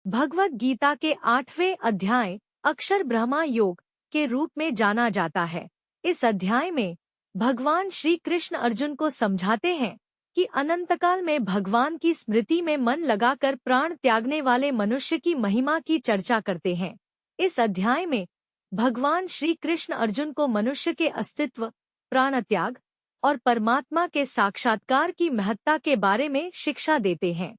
भगवद गीता के 8वें अध्याय अक्षर ब्रह्मा योग के रूप में जाना जाता है। इस अध्याय में भगवान श्री कृष्ण अर्जुन को समझाते हैं कि अनंतकाल में भगवान की स्मृति में मन लगाकर प्राण त्यागने वाले मनुष्य की महिमा की चर्चा करते हैं। इस अध्याय में भगवान श्री कृष्ण अर्जुन को मनुष्य के अस्तित्व, प्राण त्याग और परमात्मा के साक्षात्कार की महत्ता के बारे में शिक्षा देते हैं।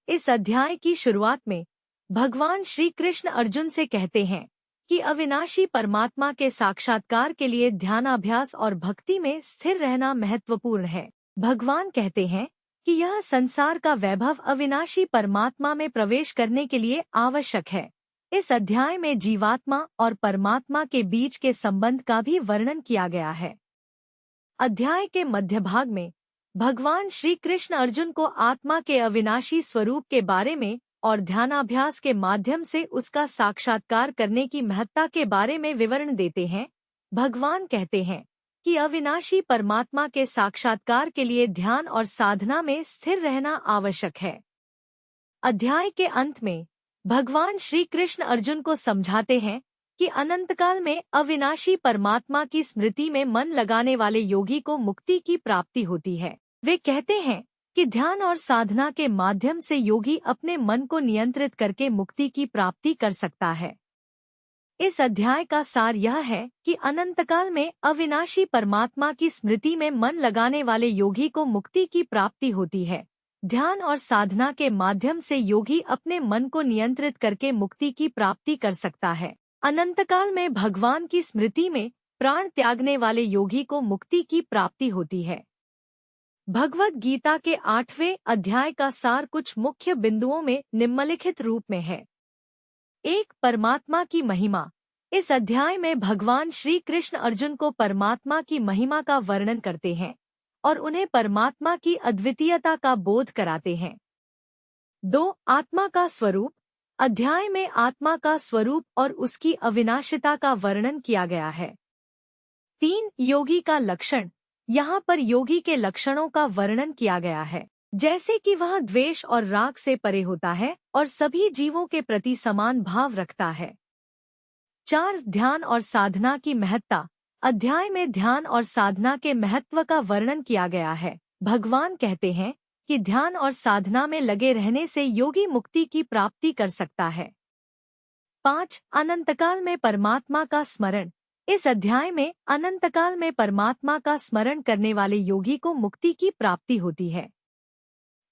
इस अध्याय की शुरुआत में भगवान श्री कृष्ण अर्जुन से कहते हैं कि अविनाशी परमात्मा के साक्षात्कार के लिए ध्यानाभ्यास और भक्ति में स्थिर रहना महत्वपूर्ण है। भगवान कहते हैं कि यह संसार का वैभव अविनाशी परमात्मा में प्रवेश करने के लिए आवश्यक है। इस अध्याय में जीवात्मा और परमात्मा के बीच के संबंध का भी वर्णन किया गया है। अध्याय के मध्य भाग में भगवान श्री कृष्ण अर्जुन को आत्मा के अविनाशी स्वरूप के बारे में और ध्यानाभ्यास के माध्यम से उसका साक्षात्कार करने की महत्ता के बारे में विवरण देते हैं। भगवान कहते हैं कि अविनाशी परमात्मा के साक्षात्कार के लिए ध्यान और साधना में स्थिर रहना आवश्यक है। अध्याय के अंत में भगवान श्री कृष्ण अर्जुन को समझाते हैं कि अनंतकाल में अविनाशी परमात्मा की स्मृति में मन लगाने वाले योगी को मुक्ति की प्राप्ति होती है। वे कहते हैं कि ध्यान और साधना के माध्यम से योगी अपने मन को नियंत्रित करके मुक्ति की प्राप्ति कर सकता है। इस अध्याय का सार यह है कि अनंतकाल में अविनाशी परमात्मा की स्मृति में मन लगाने वाले योगी को मुक्ति की प्राप्ति होती है। ध्यान और साधना के माध्यम से योगी अपने मन को नियंत्रित करके मुक्ति की प्राप्ति कर सकता है। अनंतकाल में भगवान की स्मृति में प्राण त्यागने वाले योगी को मुक्ति की प्राप्ति होती है। भगवद गीता के 8वें अध्याय का सार कुछ मुख्य बिंदुओं में निम्नलिखित रूप में है। 1. परमात्मा की महिमा। इस अध्याय में भगवान श्री कृष्ण अर्जुन को परमात्मा की महिमा का वर्णन करते हैं और उन्हें परमात्मा की अद्वितीयता का बोध कराते हैं। 2. आत्मा का स्वरूप। अध्याय में आत्मा का स्वरूप और उसकी अविनाशिता का वर्णन किया गया है। 3. योगी का लक्षण। यहाँ पर योगी के लक्षणों का वर्णन किया गया है, जैसे कि वह द्वेष और राग से परे होता है और सभी जीवों के प्रति समान भाव रखता है। 4. ध्यान और साधना की महत्ता। अध्याय में ध्यान और साधना के महत्व का वर्णन किया गया है। भगवान कहते हैं कि ध्यान और साधना में लगे रहने से योगी मुक्ति की प्राप्ति कर सकता है। 5. अनंतकाल में परमात्मा का स्मरण। इस अध्याय में अनंतकाल में परमात्मा का स्मरण करने वाले योगी को मुक्ति की प्राप्ति होती है।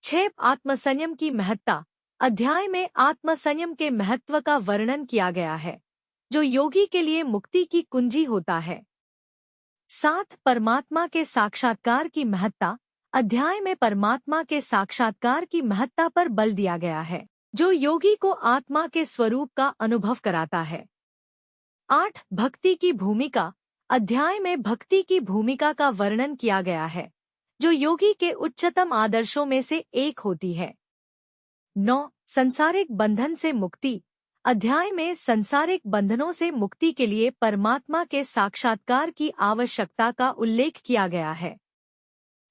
6. आत्मसंयम की महत्ता। अध्याय में आत्मसंयम के महत्व का वर्णन किया गया है, जो योगी के लिए मुक्ति की कुंजी होता है। 7. परमात्मा के साक्षात्कार की महत्ता। अध्याय में परमात्मा के साक्षात्कार की महत्ता पर बल दिया गया है, जो योगी को आत्मा के स्वरूप का अनुभव कराता है। 8. भक्ति की भूमिका। अध्याय में भक्ति की भूमिका का वर्णन किया गया है, जो योगी के उच्चतम आदर्शों में से एक होती है। 9. संसारिक बंधन से मुक्ति। अध्याय में संसारिक बंधनों से मुक्ति के लिए परमात्मा के साक्षात्कार की आवश्यकता का उल्लेख किया गया है।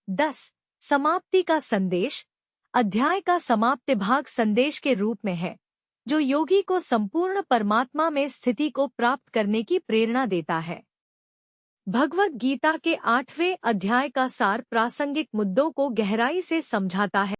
10. समाप्ति का संदेश। अध्याय का समाप्ति भाग संदेश के रूप में है, जो योगी को संपूर्ण परमात्मा में स्थिति को प्राप्त करने की प्रेरणा देता है। भगवद गीता के 8वें अध्याय का सार प्रासंगिक मुद्दों को गहराई से समझाता है।